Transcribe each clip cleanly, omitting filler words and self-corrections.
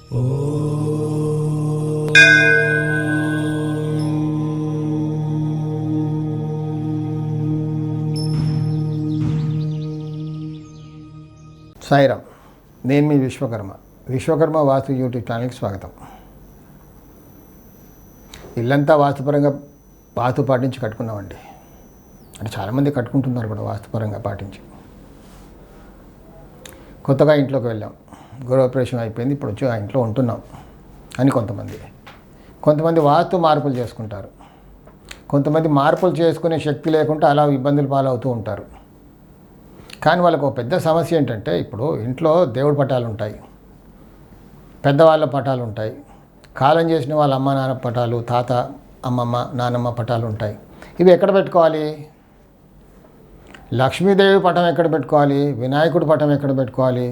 సాయిరామ్. నేను మీ విశ్వకర్మ వాస్తు యూట్యూబ్ ఛానల్కి స్వాగతం. ఇల్లంతా వాస్తుపరంగా వాస్తు పాటించి కట్టుకున్నామండి. అంటే చాలామంది కట్టుకుంటున్నారు కూడా వాస్తుపరంగా పాటించి. కొత్తగా ఇంట్లోకి వెళ్ళాం, గృహప్రవేశం అయిపోయింది, ఇప్పుడు వచ్చి ఆ ఇంట్లో ఉంటున్నాం అని కొంతమంది వాస్తు మార్పులు చేసుకుంటారు. కొంతమంది మార్పులు చేసుకునే శక్తి లేకుండా అలా ఇబ్బందులు పాలవుతూ ఉంటారు. కానీ వాళ్ళకు ఒక పెద్ద సమస్య ఏంటంటే, ఇప్పుడు ఇంట్లో దేవుడి పటాలు ఉంటాయి, పెద్దవాళ్ళ పటాలు ఉంటాయి, కాలం చేసిన వాళ్ళ అమ్మ నాన్న పటాలు, తాత అమ్మమ్మ నానమ్మ పటాలు ఉంటాయి. ఇవి ఎక్కడ పెట్టుకోవాలి? లక్ష్మీదేవి పటం ఎక్కడ పెట్టుకోవాలి? వినాయకుడి పటం ఎక్కడ పెట్టుకోవాలి?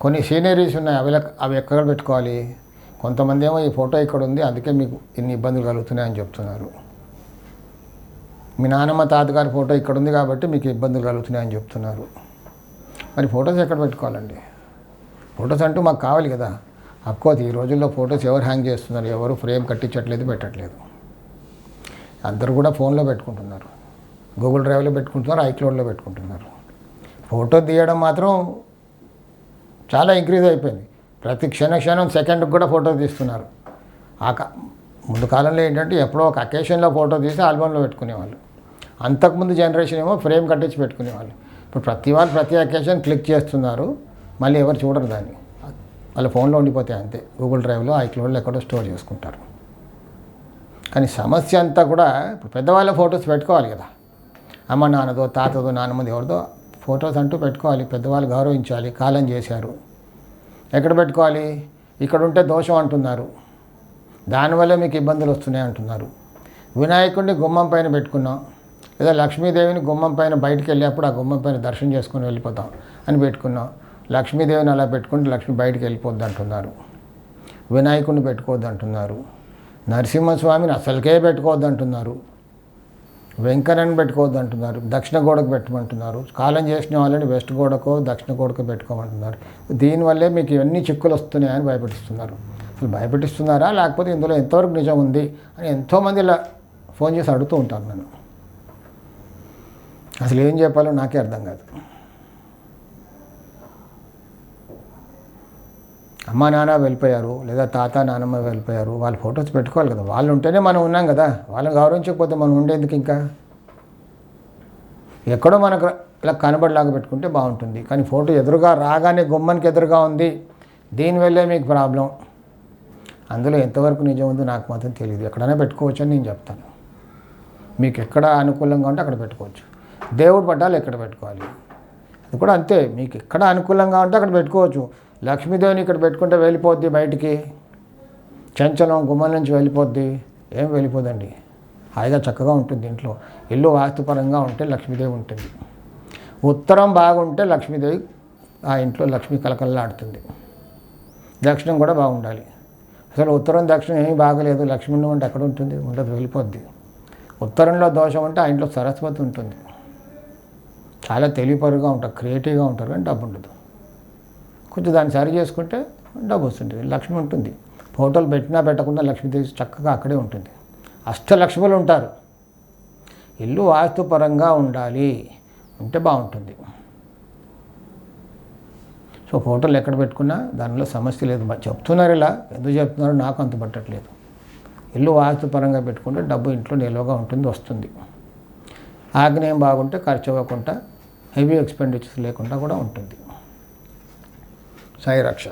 కొన్ని సీనరీస్ ఉన్నాయి, అవి ఎక్కడ పెట్టుకోవాలి? కొంతమంది ఏమో ఈ ఫోటో ఇక్కడ ఉంది, అందుకే మీకు ఇన్ని ఇబ్బందులు కలుగుతున్నాయని చెప్తున్నారు. మీ నాన్నమ్మ తాతగారి ఫోటో ఇక్కడ ఉంది కాబట్టి మీకు ఇబ్బందులు కలుగుతున్నాయని చెప్తున్నారు. మరి ఫొటోస్ ఎక్కడ పెట్టుకోవాలండి? ఫొటోస్ అంటూ మాకు కావాలి కదా. అఫ్కోర్స్ ఈ రోజుల్లో ఫొటోస్ ఎవరు హ్యాంగ్ చేస్తున్నారు? ఎవరు ఫ్రేమ్ కట్టించట్లేదు, పెట్టట్లేదు. అందరూ కూడా ఫోన్లో పెట్టుకుంటున్నారు, గూగుల్ డ్రైవ్లో పెట్టుకుంటున్నారు, ఐక్లౌడ్లో పెట్టుకుంటున్నారు. ఫోటో తీయడం మాత్రం చాలా ఇంక్రీజ్ అయిపోయింది. ప్రతి క్షణం సెకండ్కి కూడా ఫోటో తీస్తున్నారు. ముందు కాలంలో ఏంటంటే ఎప్పుడో ఒక అకేషన్లో ఫోటో తీసి ఆల్బంలో పెట్టుకునేవాళ్ళు. అంతకుముందు జనరేషన్ ఏమో ఫ్రేమ్ కట్టించి పెట్టుకునేవాళ్ళు. ఇప్పుడు ప్రతి అకేషన్ క్లిక్ చేస్తున్నారు, మళ్ళీ ఎవరు చూడరు దాన్ని. వాళ్ళ ఫోన్లో ఉండిపోతాయి అంతే, గూగుల్ డ్రైవ్లో ఐక్లౌడ్లో ఎక్కడో స్టోర్ చేసుకుంటారు. కానీ సమస్య అంతా కూడా ఇప్పుడు పెద్దవాళ్ళ ఫొటోస్ పెట్టుకోవాలి కదా. అమ్మ నాన్నదో, తాతదో, నాన్నమ్మదో, ఎవరిదో ఫొటోస్ అంటూ పెట్టుకోవాలి. పెద్దవాళ్ళు గౌరవించాలి, కాలం చేశారు. ఎక్కడ పెట్టుకోవాలి? ఇక్కడ ఉంటే దోషం అంటున్నారు, దానివల్ల మీకు ఇబ్బందులు వస్తున్నాయి అంటున్నారు. వినాయకుడిని గుమ్మం పైన పెట్టుకున్నాం, లేదా లక్ష్మీదేవిని గుమ్మం పైన బయటికి వెళ్ళేప్పుడు ఆ గుమ్మం పైన దర్శనం చేసుకొని వెళ్ళిపోతాం అని పెట్టుకున్నాం. లక్ష్మీదేవిని అలా పెట్టుకుంటే లక్ష్మి బయటికి వెళ్ళిపోద్ది అంటున్నారు. వినాయకుడిని పెట్టుకోవద్దు అంటున్నారు. నరసింహస్వామిని అసలుకే పెట్టుకోవద్దు అంటున్నారు. వెంకన్నని పెట్టుకోవద్దు అంటున్నారు. దక్షిణ గోడకు పెట్టమంటున్నారు. కాలం చేసిన వాళ్ళని వెస్ట్ గోడకో దక్షిణ గోడకో పెట్టుకోమంటున్నారు. దీనివల్లే మీకు ఇవన్నీ చిక్కులు వస్తున్నాయని భయపెట్టిస్తున్నారు. అసలు భయపెట్టిస్తున్నారా, లేకపోతే ఇందులో ఎంతవరకు నిజం ఉంది అని ఎంతోమంది ఇలా ఫోన్ చేసి అడుగుతూ ఉంటాను నన్ను. అసలు ఏం చెప్పాలో నాకే అర్థం కాదు. అమ్మ నాన్న వెళ్ళిపోయారు, లేదా తాత నాన్నమ్మ వెళ్ళిపోయారు, వాళ్ళ ఫొటోస్ పెట్టుకోవాలి కదా. వాళ్ళు ఉంటేనే మనం ఉన్నాం కదా. వాళ్ళని గౌరవించకపోతే మనం ఉండేందుకు? ఇంకా ఎక్కడో మనకు ఇలా కనబడిలాగా పెట్టుకుంటే బాగుంటుంది. కానీ ఫోటో ఎదురుగా రాగానే గుమ్మానికి ఎదురుగా ఉంది, దీనివల్లే మీకు ప్రాబ్లం. అందులో ఎంతవరకు నిజం ఉందో నాకు మాత్రం తెలియదు. ఎక్కడైనా పెట్టుకోవచ్చు అని నేను చెప్తాను. మీకు ఎక్కడ అనుకూలంగా ఉంటే అక్కడ పెట్టుకోవచ్చు. దేవుడి పటాలు ఎక్కడ పెట్టుకోవాలి? అది కూడా అంతే, మీకు ఎక్కడ అనుకూలంగా ఉంటే అక్కడ పెట్టుకోవచ్చు. లక్ష్మీదేవిని ఇక్కడ పెట్టుకుంటే వెళ్ళిపోద్ది బయటికి, చంచలం గుమ్మం నుంచి వెళ్ళిపోద్ది. ఏం వెళ్ళిపోదండి, హాయిగా చక్కగా ఉంటుంది ఇంట్లో. ఇల్లు వాస్తుపరంగా ఉంటే లక్ష్మీదేవి ఉంటుంది. ఉత్తరం బాగుంటే లక్ష్మీదేవి ఆ ఇంట్లో లక్ష్మీ కలకల్లాడుతుంది. దక్షిణం కూడా బాగుండాలి. అసలు ఉత్తరం దక్షిణం ఏమీ బాగలేదు, లక్ష్మీ ఉంటే ఎక్కడ ఉంటుంది? ఉండదు, వెళ్ళిపోద్ది. ఉత్తరంలో దోషం ఉంటే ఆ ఇంట్లో సరస్వతి ఉంటుంది. చాలా తెలివిపరుగా ఉంటారు, క్రియేటివ్గా ఉంటారు, కానీ డబ్బు ఉండదు. కొంచెం దాన్ని సరి చేసుకుంటే డబ్బు వస్తుంటుంది, లక్ష్మి ఉంటుంది. ఫోటోలు పెట్టినా పెట్టకుండా లక్ష్మీదేవి చక్కగా అక్కడే ఉంటుంది. అష్టలక్ష్ములు ఉంటారు. ఇల్లు వాస్తుపరంగా ఉండాలి, ఉంటే బాగుంటుంది. సో ఫోటోలు ఎక్కడ పెట్టుకున్నా దానిలో సమస్య లేదు. చెప్తున్నారు, ఇలా ఎందుకు చెప్తున్నారో నాకు అంత పట్టట్లేదు. ఇల్లు వాస్తుపరంగా పెట్టుకుంటే డబ్బు ఇంట్లో నిల్వగా ఉంటుంది, వస్తుంది. ఆగ్నేయం బాగుంటే ఖర్చు అవ్వకుండా, హెవీ ఎక్స్పెండిచర్స్ లేకుండా కూడా ఉంటుంది. సాయి రక్ష.